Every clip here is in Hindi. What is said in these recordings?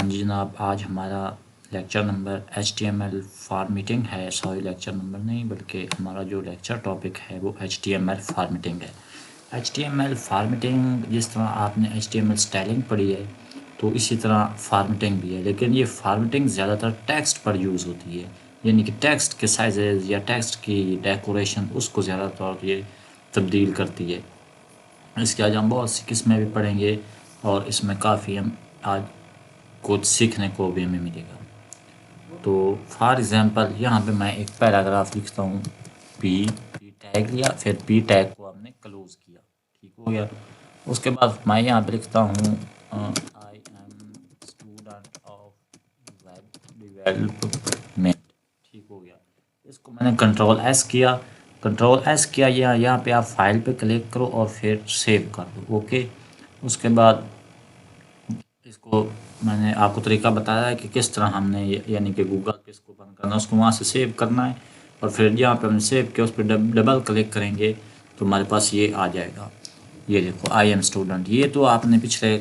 जी जनाब, आज हमारा लेक्चर नंबर HTML फॉर्मेटिंग है। सॉरी, लेक्चर नंबर नहीं बल्कि हमारा जो लेक्चर टॉपिक है वो HTML फॉर्मेटिंग है। HTML फॉर्मेटिंग, जिस तरह आपने HTML स्टाइलिंग पढ़ी है तो इसी तरह फॉर्मेटिंग भी है, लेकिन ये फॉर्मेटिंग ज़्यादातर टेक्स्ट पर यूज़ होती है, यानी कि टेक्स्ट के साइजेज़ या टेक्स्ट की डेकोरेशन उसको ज़्यादातर ये तब्दील करती है। इसके आज हम बहुत सी किस्में भी पढ़ेंगे और इसमें काफ़ी हम आज कुछ सीखने को भी हमें मिलेगा। तो फॉर एग्ज़ाम्पल यहाँ पे मैं एक पैराग्राफ लिखता हूँ, पी टैग लिया, फिर पी टैग को हमने क्लोज किया, ठीक हो गया। उसके बाद मैं यहाँ पे लिखता हूँ I am student of web development, ठीक हो गया। इसको मैंने कंट्रोल एस किया या यहाँ पे आप फाइल पे क्लिक करो और फिर सेव कर दो, ओके। उसके बाद इसको मैंने आपको तरीका बताया है कि किस तरह हमने यानी कि गूगल पे इसको बंद करना है, उसको वहाँ से सेव करना है और फिर यहाँ पे हमने सेव किया, उस पर डबल क्लिक करेंगे तो हमारे पास ये आ जाएगा। ये देखो, आई एम स्टूडेंट। ये तो आपने पिछले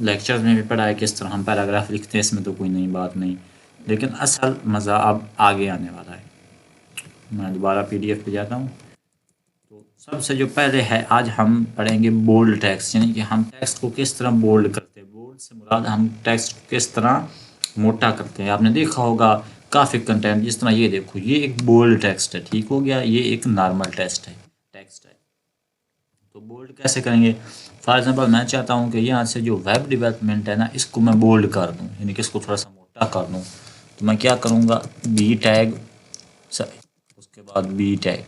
लेक्चर्स में भी पढ़ा है किस तरह हम पैराग्राफ लिखते हैं, इसमें तो कोई नई बात नहीं, लेकिन असल मज़ा अब आगे आने वाला है। मैं दोबारा PDF पे जाता हूँ। तो सबसे जो पहले है, आज हम पढ़ेंगे बोल्ड टेक्स्ट, यानी कि हम टेक्स्ट को किस तरह बोल्ड करते हैं। बोल्ड से मुराद हम टेक्स्ट को किस तरह मोटा करते हैं। आपने देखा होगा काफ़ी कंटेंट, जिस तरह ये देखो, ये एक बोल्ड टेक्स्ट है, ठीक हो गया। ये एक नॉर्मल टेक्स्ट है। तो बोल्ड कैसे करेंगे? फॉर एग्जांपल मैं चाहता हूँ कि यहाँ से जो वेब डेवलपमेंट है ना, इसको मैं बोल्ड कर दूँ, यानी कि इसको थोड़ा सा मोटा कर दूँ। तो मैं क्या करूँगा, बी टैग, उसके बाद बी टैग,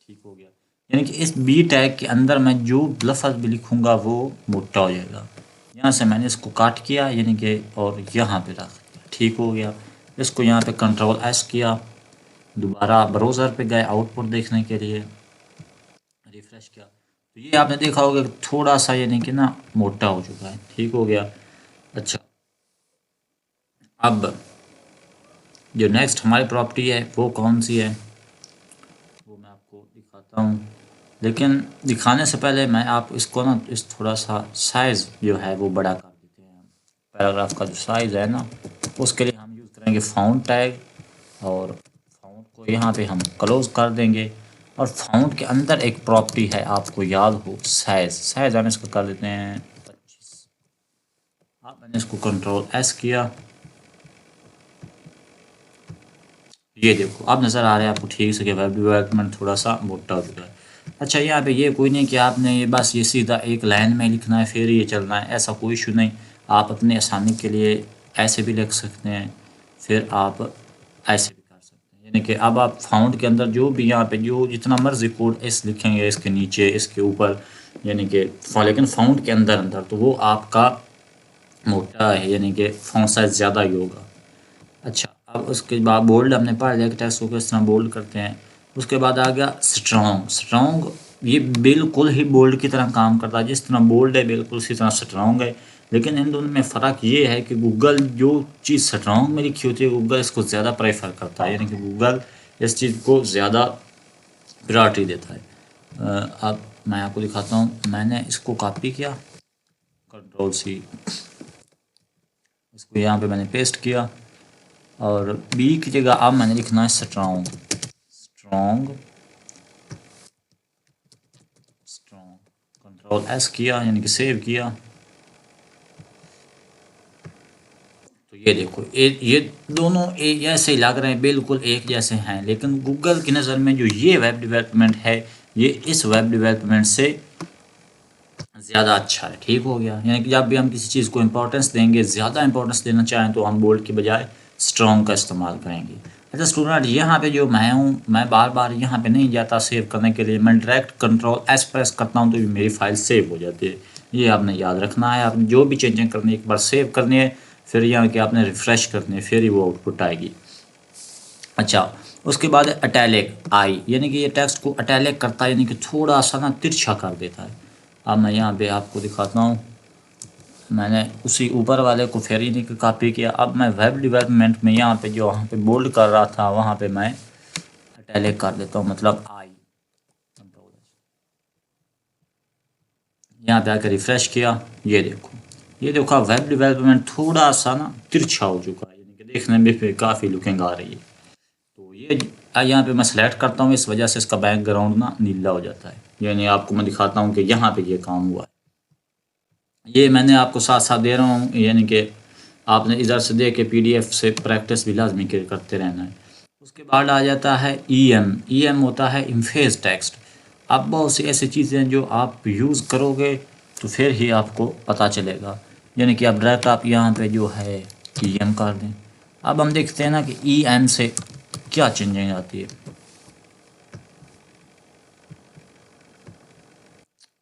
ठीक हो गया। यानी कि इस बी टैग के अंदर मैं जो लफ्ज़ भी लिखूंगा वो मोटा हो जाएगा। यहाँ से मैंने इसको काट किया, यानी कि और यहाँ पे रख दिया, ठीक हो गया। इसको यहाँ पे कंट्रोल एस किया, दोबारा ब्राउज़र पे गए आउटपुट देखने के लिए, रिफ्रेश किया तो ये आपने देखा होगा थोड़ा सा यानी कि ना मोटा हो चुका है, ठीक हो गया। अच्छा, अब जो नेक्स्ट हमारी प्रॉपर्टी है वो कौन सी है वो मैं आपको दिखाता हूँ, लेकिन दिखाने से पहले मैं आप इसको ना इस थोड़ा सा साइज़ जो है वो बड़ा कर देते हैं। पैराग्राफ का जो साइज़ है ना, उसके लिए हम यूज़ करेंगे फाउंट टैग, और फाउंट को यहाँ पे हम क्लोज कर देंगे। और फाउंट के अंदर एक प्रॉपर्टी है, आपको याद हो, साइज़ हम इसको कर देते हैं 25। अब मैंने इसको कंट्रोल एस किया, ये देखो अब नज़र आ रहा है आपको ठीक से कि वेब डेवलपमेंट थोड़ा सा मोटा हो चुका है। अच्छा, यहाँ पे ये कोई नहीं कि आपने ये बस ये सीधा एक लाइन में लिखना है फिर ये चलना है, ऐसा कोई इशू नहीं। आप अपने आसानी के लिए ऐसे भी लिख सकते हैं, फिर आप ऐसे भी कर सकते हैं। यानी कि अब आप फाउंड के अंदर जो भी यहाँ पे जो जितना मर्जी कोड इस लिखेंगे, इसके नीचे इसके ऊपर, यानी कि लेकिन फाउंड के अंदर अंदर तो वो आपका मोटा है, यानी कि फॉन्ट साइज ज़्यादा ही होगा। अच्छा, अब उसके बाद बोल्ड हमने पढ़ लिया कि टेक्स्ट को किस तरह बोल्ड करते हैं। उसके बाद आ गया स्ट्रॉन्ग। ये बिल्कुल ही बोल्ड की तरह काम करता है, जिस तरह बोल्ड है बिल्कुल उसी तरह स्ट्रॉन्ग है। लेकिन इन दोनों में फ़र्क ये है कि गूगल जो चीज़ स्ट्रॉन्ग में लिखी होती है, गूगल इसको ज़्यादा प्रेफर करता है, यानी कि गूगल इस चीज़ को ज़्यादा प्रायोरिटी देता है। अब मैं आपको दिखाता हूँ, मैंने इसको कॉपी किया, कंट्रोल C, इसको यहाँ पे मैंने पेस्ट किया और बी की जगह अब मैंने लिखना है स्ट्रॉन्ग। कंट्रोल एस किया, यानी कि सेव किया। तो ये देखो, ये दोनों ऐसे ही लग रहे हैं, बिल्कुल एक जैसे हैं, लेकिन गूगल की नज़र में जो ये वेब डेवलपमेंट है, ये इस वेब डेवलपमेंट से ज़्यादा अच्छा है, ठीक हो गया। यानी कि जब भी हम किसी चीज़ को इंपॉर्टेंस देंगे, ज़्यादा इंपॉर्टेंस देना चाहें तो हम बोल्ड के बजाय स्ट्रॉन्ग का इस्तेमाल करेंगे। अच्छा स्टूडेंट, यहाँ पे जो मैं हूँ, मैं बार बार यहाँ पे नहीं जाता सेव करने के लिए, मैं डायरेक्ट कंट्रोल एस प्रेस करता हूँ तो मेरी फाइल सेव हो जाती है। ये आपने याद रखना है, आपने जो भी चेंजिंग करनी है एक बार सेव करनी है, फिर यहाँ के आपने रिफ़्रेश करनी है, फिर ही वो आउटपुट आएगी। अच्छा, उसके बाद अटैलिक आई, यानी कि ये टेक्स्ट को अटैलिक करता है, यानी कि थोड़ा सा ना तिरछा कर देता है। अब मैं यहाँ पे आपको दिखाता हूँ, मैंने उसी ऊपर वाले को फिर ही कॉपी किया। अब मैं वेब डेवलपमेंट में यहाँ पे जो वहाँ पे बोल्ड कर रहा था वहाँ पे मैं अटैलिक कर देता हूँ, मतलब आई, यहाँ पे आकर रिफ़्रेश किया, ये देखो ये देखो वेब डेवलपमेंट थोड़ा सा ना तिरछा हो चुका है, यानी कि देखने में भी काफ़ी लुकिंग आ रही है। तो ये यहाँ पे मैं सेलेक्ट करता हूँ, इस वजह से इसका बैकग्राउंड ना नीला हो जाता है। यानी आपको मैं दिखाता हूँ कि यहाँ पे ये काम हुआ है। ये मैंने आपको साथ साथ दे रहा हूँ, यानी कि आपने इधर से दे के PDF से प्रैक्टिस भी लाजमी करते रहना है। उसके बाद आ जाता है EM होता है इम्फेज टेक्स्ट। अब बहुत सी ऐसी चीज़ें हैं जो आप यूज़ करोगे तो फिर ही आपको पता चलेगा, यानी कि आप डायरेक्ट आप यहाँ पे जो है EM कर दें। अब हम देखते हैं ना कि EM से क्या चेंजिंग आती है।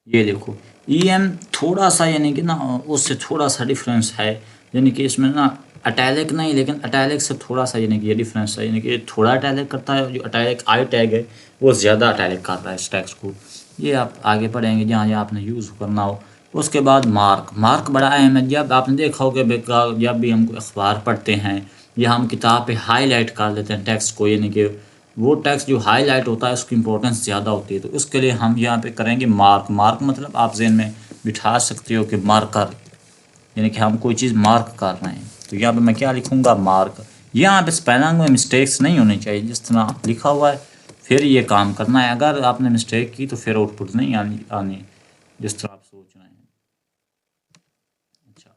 ये देखो EM थोड़ा सा यानी कि ना उससे थोड़ा सा डिफरेंस है, यानी कि इसमें ना अटैलिक नहीं, लेकिन अटैलिक से थोड़ा सा यानी कि ये डिफरेंस है, यानी कि थोड़ा अटैलिक करता है। जो अटैलिक आई टैग है वो ज़्यादा अटैलिक कर रहा है इस टेक्स्ट को। ये आप आगे पढ़ेंगे जहाँ जहाँ आपने यूज़ करना हो। उसके बाद मार्क बड़ा अहम है। जब आपने देखा हो कि जब भी हम अखबार पढ़ते हैं या हम किताब पे हाईलाइट कर देते हैं टेक्स्ट को, यानी कि वो टेक्स्ट जो हाईलाइट होता है उसकी इंपॉर्टेंस ज़्यादा होती है। तो उसके लिए हम यहाँ पे करेंगे मार्क मतलब आप ज़हन में बिठा सकते हो कि मार्कर, यानी कि हम कोई चीज़ मार्क कर रहे हैं। तो यहाँ पे मैं क्या लिखूँगा, मार्क। यहाँ पे स्पेलिंग में मिस्टेक्स नहीं होनी चाहिए, जिस तरह लिखा हुआ है फिर ये काम करना है। अगर आपने मिस्टेक की तो फिर आउटपुट नहीं आनी जिस तरह आप सोच रहे हैं। अच्छा,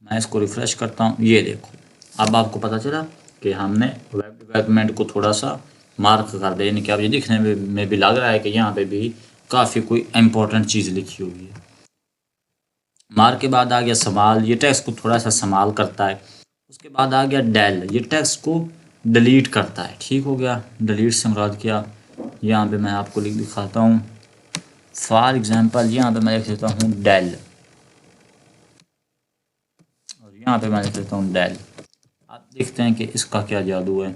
मैं इसको रिफ़्रेश करता हूँ। ये देखो अब आपको पता चला कि हमने वेब डेवलपमेंट को थोड़ा सा मार्क कर दिया, यानी कि अब ये दिखने में भी लग रहा है कि यहाँ पे भी काफ़ी कोई इम्पोर्टेंट चीज़ लिखी हुई है। मार्क के बाद आ गया संभाल, ये टेक्स्ट को थोड़ा सा संभाल करता है। उसके बाद आ गया डेल, ये टेक्स्ट को डिलीट करता है। ठीक हो गया, डिलीट से मुराद क्या, यहाँ पे मैं आपको लिख दिखाता हूँ। फॉर एग्जांपल यहाँ पे मैं लिख देता हूँ डेल, और यहाँ पे मैं लिख देता हूँ डेल। आप देखते हैं कि इसका क्या जादू है।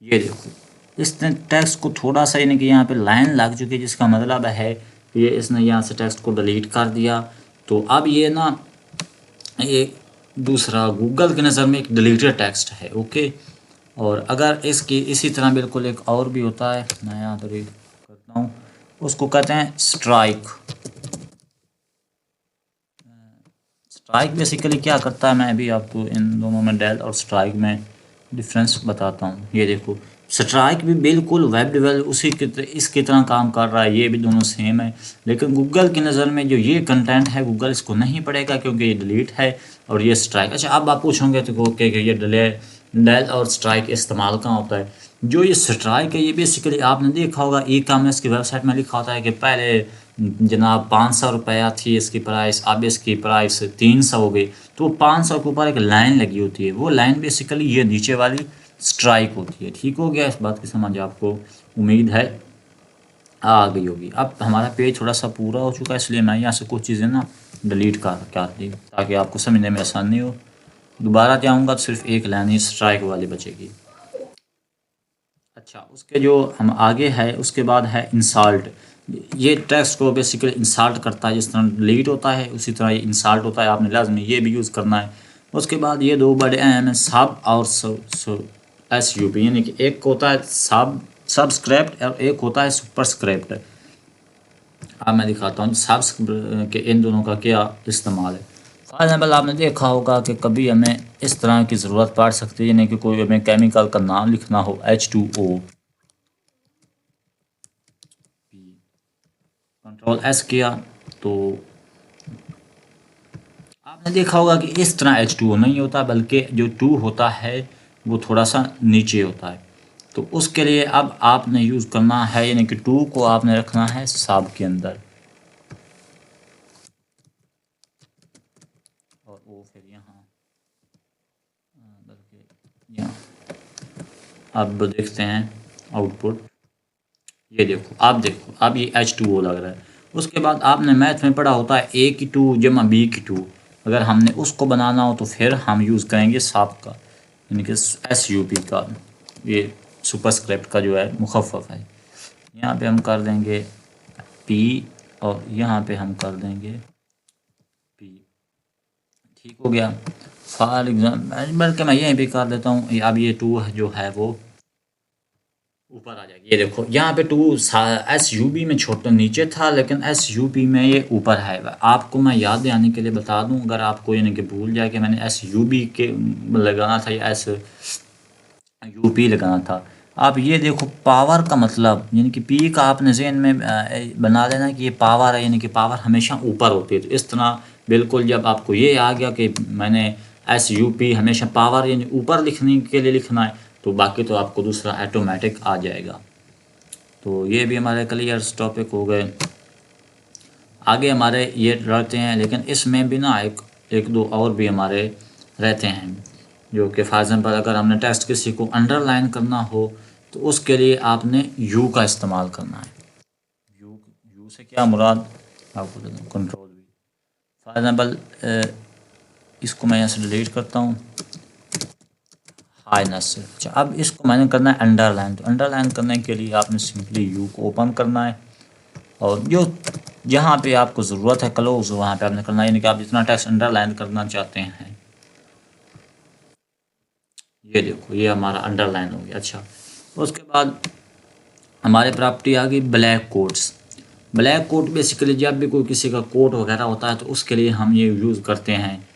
ये देखो इसने टेक्स्ट को थोड़ा सा, यानी कि यहाँ पे लाइन लग चुकी है, जिसका मतलब है कि ये इसने यहाँ से टेक्स्ट को डिलीट कर दिया। तो अब ये ना ये दूसरा गूगल की नज़र में एक डिलीटेड टेक्स्ट है। ओके, और अगर इसकी इसी तरह बिल्कुल एक और भी होता है, मैं यहाँ पर करता हूँ, उसको कहते हैं स्ट्राइक। स्ट्राइक बेसिकली क्या करता है, मैं अभी आपको इन दोनों में डेल और स्ट्राइक में डिफरेंस बताता हूँ। ये देखो स्ट्राइक भी बिल्कुल वेब डेवलप उसी की इसकी तरह काम कर रहा है, ये भी दोनों सेम है। लेकिन गूगल की नज़र में जो ये कंटेंट है गूगल इसको नहीं पढ़ेगा क्योंकि ये डिलीट है और ये स्ट्राइक। अच्छा, अब आप पूछोगे तो ओके कि ये डेल और स्ट्राइक इस्तेमाल कहाँ होता है। जो ये स्ट्राइक है ये बेसिकली आपने देखा होगा ई कॉमर्स की वेबसाइट में लिखा होता है कि पहले जनाब 500 रुपया थी इसकी प्राइस, अब इसकी प्राइस 300 हो गई। तो 500 के ऊपर एक लाइन लगी होती है, वो लाइन बेसिकली ये नीचे वाली स्ट्राइक होती है। ठीक हो गया, इस बात की समझ आपको उम्मीद है आ गई होगी। अब हमारा पेज थोड़ा सा पूरा हो चुका है, इसलिए मैं यहाँ से कुछ चीज़ें ना डिलीट कर दी ताकि आपको समझने में आसानी हो। दोबारा जाऊँगा तो सिर्फ एक लाइन ही स्ट्राइक वाली बचेगी। अच्छा, उसके जो हम आगे है उसके बाद है इंसाल्ट। ये टेक्स्ट को बेसिकली इंसाल्ट करता है, जिस तरह डिलीट होता है उसी तरह ये इंसाल्ट होता है। आपने लाजमी ये भी यूज़ करना है। उसके बाद ये दो बड़े अहम हैं, सब और SUP, यानी कि एक होता है सबस्क्रिप्ट और एक होता है सुपरस्क्रिप्ट। अब मैं दिखाता हूँ सब के इन दोनों का क्या इस्तेमाल है। फॉर एग्जाम्पल आपने देखा होगा कि कभी हमें इस तरह की ज़रूरत पड़ सकती है, यानी कि कोई हमें केमिकल का नाम लिखना हो H2O, Ctrl+S किया तो आपने देखा होगा कि इस तरह H2O नहीं होता, बल्कि जो 2 होता है वो थोड़ा सा नीचे होता है। तो उसके लिए अब आपने यूज़ करना है, यानी कि 2 को आपने रखना है सब के अंदर और वो फिर यहाँ बल्कि यहाँ। अब देखते हैं आउटपुट। ये देखो अब ये H2O लग रहा है। उसके बाद आपने मैथ में पढ़ा होता है A की 2 जमा B की 2। अगर हमने उसको बनाना हो तो फिर हम यूज़ करेंगे साब का, यानी कि SUP का। ये सुपरस्क्रिप्ट का जो है मुखफ़फ़ है। यहाँ पे हम कर देंगे P और यहाँ पे हम कर देंगे P। ठीक हो गया। फॉर एग्जाम्पल बल्कि मैं यहीं पे कर देता हूँ। अब ये 2 जो है वो ऊपर आ जाएगी। ये देखो यहाँ पे टू एस यू बी में छोटा नीचे था, लेकिन एस यू बी में ये ऊपर है। आपको मैं याद दिलाने के लिए बता दूं, अगर आपको यानी कि भूल जाए कि मैंने एस यू बी के लगाना था या एस यू पी लगाना था। आप ये देखो पावर का मतलब यानी कि पी का आपने जहन में बना लेना कि ये पावर है, यानी कि पावर हमेशा ऊपर होती है। तो इस तरह बिल्कुल जब आपको ये आ गया कि मैंने एस यू पी हमेशा पावर यानी ऊपर लिखने के लिए लिखना है, तो बाकी तो आपको दूसरा ऑटोमेटिक आ जाएगा। तो ये भी हमारे क्लियर टॉपिक हो गए। आगे हमारे ये रहते हैं, लेकिन इसमें भी ना एक एक दो और भी हमारे रहते हैं, जो कि फॉर एग्जांपल अगर हमने टेक्स्ट किसी को अंडरलाइन करना हो तो उसके लिए आपने यू का इस्तेमाल करना है। यू यू से क्या मुराद आपको देता हूँ, कंट्रोल वी। फॉर एग्जांपल इसको मैं यहाँ से डिलीट करता हूँ, हाई नस्र। अच्छा, अब इसको मैंने करना है अंडरलाइन। तो अंडरलाइन करने के लिए आपने सिंपली यू को ओपन करना है, और जो जहाँ पे आपको ज़रूरत है क्लोज वहाँ पे आपने करना है, यानी कि आप जितना टेक्स्ट अंडरलाइन करना चाहते हैं। ये देखो ये हमारा अंडरलाइन हो गया। अच्छा, उसके बाद हमारे प्रॉपर्टी आ गई black coats. Black coat basically जब भी कोई किसी का कोट वगैरह होता है तो उसके लिए हम ये यूज़ करते हैं।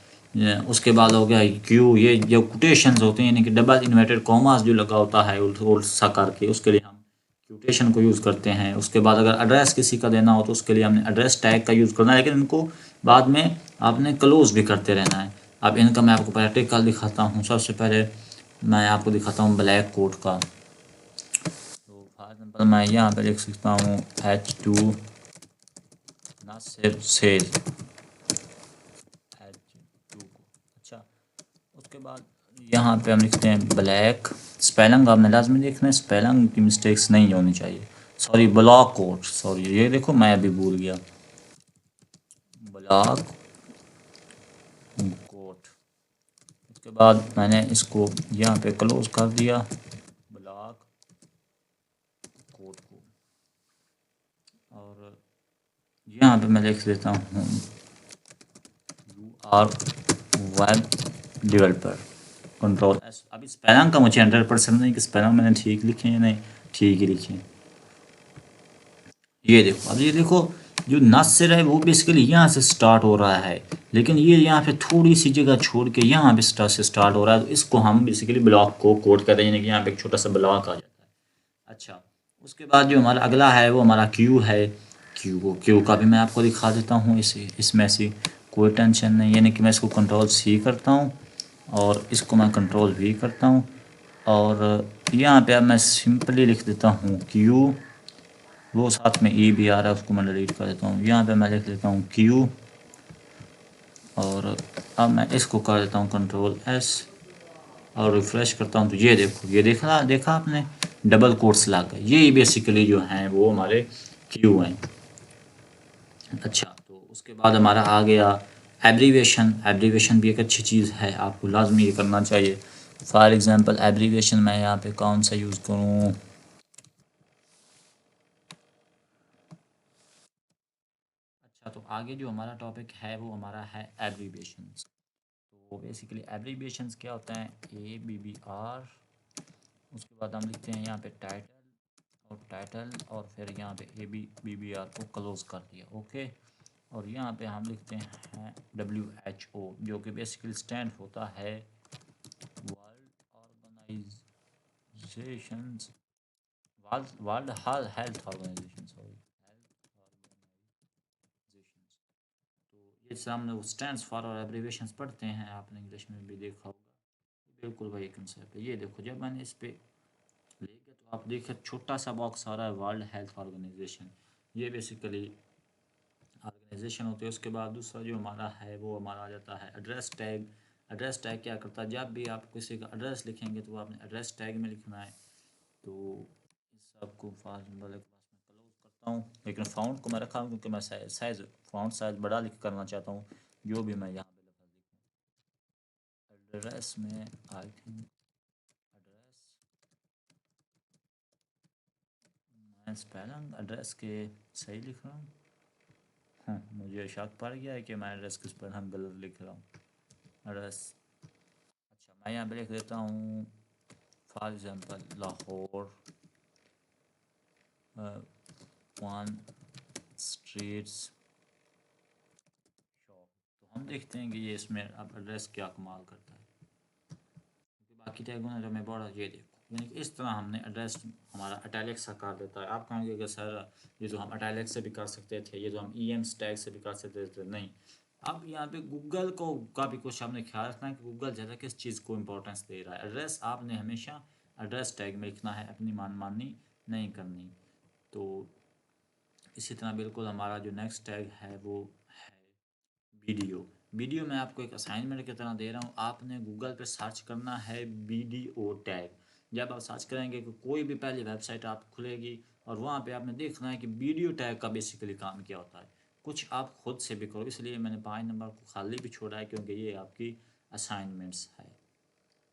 उसके बाद हो गया क्यू, ये जो कोटेशंस होते हैं यानी कि डबल इन्वर्टेड कॉमास जो लगा होता है उल्ट सा करके, उसके लिए हम क्यूटेशन को यूज़ करते हैं। उसके बाद अगर एड्रेस किसी का देना हो तो उसके लिए हमने एड्रेस टैग का यूज़ करना है, लेकिन इनको बाद में आपने क्लोज भी करते रहना है। अब इनका मैं आपको प्रैक्टिकल दिखाता हूँ। सबसे पहले मैं आपको दिखाता हूँ ब्लैक कोट का। तो फॉर एग्जाम्पल मैं यहाँ पे लिख सकता हूँ H2 ना सिर्फ सेज H2 को। अच्छा, उसके बाद यहाँ पे हम लिखते हैं ब्लैक। स्पेलिंग आपने लाजमी देखना है, स्पेलिंग की मिस्टेक्स नहीं होनी चाहिए। सॉरी, ब्लॉक कोट, सॉरी ये देखो मैं अभी भूल गया, ब्लॉक कोट। उसके बाद मैंने इसको यहाँ पे क्लोज कर दिया, ब्लॉक कोट को। और यहाँ पे मैं लिख देता हूँ you are web developer, control S. अभी स्पेलिंग का मुझे 100% नहीं कि स्पेलिंग मैंने ठीक लिखे हैं नहीं, ठीक ही लिखे हैं। ये देखो, अब ये देखो जो नासिर है वो बेसिकली यहाँ से स्टार्ट हो रहा है, लेकिन ये यहाँ पे थोड़ी सी जगह छोड़ के यहाँ पे स्टार्ट हो रहा है। तो इसको हम बेसिकली ब्लॉक को कोड कर रहे हैं, यानी कि यहाँ पे एक छोटा सा ब्लॉक आ जाता है। अच्छा, उसके बाद जो हमारा अगला है वो हमारा क्यू है। क्यू का भी मैं आपको दिखा देता हूँ। इसमें से कोई टेंशन नहीं, यानी कि मैं इसको कंट्रोल सी करता हूँ और इसको मैं कंट्रोल वी करता हूँ, और यहाँ पे अब मैं सिंपली लिख देता हूँ क्यू। वो साथ में ई भी आ रहा है, उसको मैं डिलीट कर देता हूँ। यहाँ पे मैं लिख देता हूँ क्यू, और अब मैं इसको कर देता हूँ कंट्रोल एस और रिफ़्रेश करता हूँ। तो ये देखो, ये देखा आपने, डबल कोट्स लग गए। ये बेसिकली जो हैं वो हमारे क्यू हैं। अच्छा, तो उसके बाद हमारा आ गया एब्रीवेशन। एब्रीवेशन भी एक अच्छी चीज़ है, आपको लाजमी ये करना चाहिए। फॉर एग्ज़ाम्पल एब्रीवेशन मैं यहाँ पे कौन सा यूज़ करूँ। अच्छा, तो आगे जो हमारा टॉपिक है वो हमारा है एब्रीवेशंस। तो बेसिकली एब्रीविएशंस क्या होता है, ABBR। उसके बाद हम लिखते हैं यहाँ पे टाइटल, और फिर यहाँ पे ABBR को क्लोज कर दिया, ओके। और यहाँ पे हम लिखते हैं WHO, जो कि बेसिकली स्टैंड होता है world organisations, world health organisation, sorry, health organisations. तो ये सामने वो स्टैंड्स फॉर और एब्रीविएशंस पढ़ते हैं, आपने इंग्लिश में भी देखा होगा। बिल्कुल वही कंसेप्ट है। ये देखो जब मैंने इस पे ले गया तो आप देखिए छोटा सा बॉक्स आ रहा है वर्ल्ड हेल्थ ऑर्गेनाइजेशन। ये बेसिकली ऑर्गेनाइजेशन होती है। उसके बाद दूसरा जो हमारा है वो हमारा आ जाता है एड्रेस टैग। एड्रेस टैग क्या करता है, जब भी आप किसी का एड्रेस लिखेंगे तो आपने एड्रेस टैग में लिखना है। तो इस सबको फास्ट वाले क्लास में क्लोज करता हूँ, लेकिन फाउंट को मैं रखा हूँ क्योंकि मैं साइज फाउंट साइज बड़ा लिख करना चाहता हूँ। जो भी मैं यहाँ पे लगा लिखूँ एड्रेस में, आई थिंक एड्रेस, मैं स्पेलिंग एड्रेस के सही लिख रहा हूँ। हाँ, मुझे शक पड़ गया है कि मैं एड्रेस किस पर हम गलत लिख रहा हूँ। एड्रेस, अच्छा मैं यहाँ पे लिख देता हूँ for example Lahore, one streets shop. तो हम देखते हैं कि ये इसमें अब एड्रेस क्या कमाल करता है, क्योंकि बाकी टैगों ने जो मैं बोला ये देखो, यानी कि इस तरह हमने एड्रेस हमारा अटैलिक सा कर देता है। आप कहेंगे कि सर ये तो हम अटैलिक से भी कर सकते थे, ये तो हम ईएम्स टैग से भी कर सकते थे। नहीं, अब यहाँ पे गूगल को का भी कुछ हमने ख्याल रखना है कि गूगल ज़्यादा किस चीज़ को इम्पोर्टेंस दे रहा है। एड्रेस आपने हमेशा एड्रेस टैग में लिखना है, अपनी मनमानी नहीं करनी। तो इसी तरह बिल्कुल हमारा जो नेक्स्ट टैग है वो है वीडियो। वीडियो मैं आपको एक असाइनमेंट की तरह दे रहा हूँ, आपने गूगल पे सर्च करना है वीडियो टैग। जब आप सर्च करेंगे कि कोई भी पहली वेबसाइट आप खुलेगी और वहाँ पे आपने देखना है कि वीडियो टैग का बेसिकली काम क्या होता है। कुछ आप खुद से भी करो, इसलिए मैंने 5 नंबर को खाली भी छोड़ा है, क्योंकि ये आपकी असाइनमेंट्स है।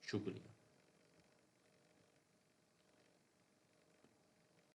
शुक्रिया।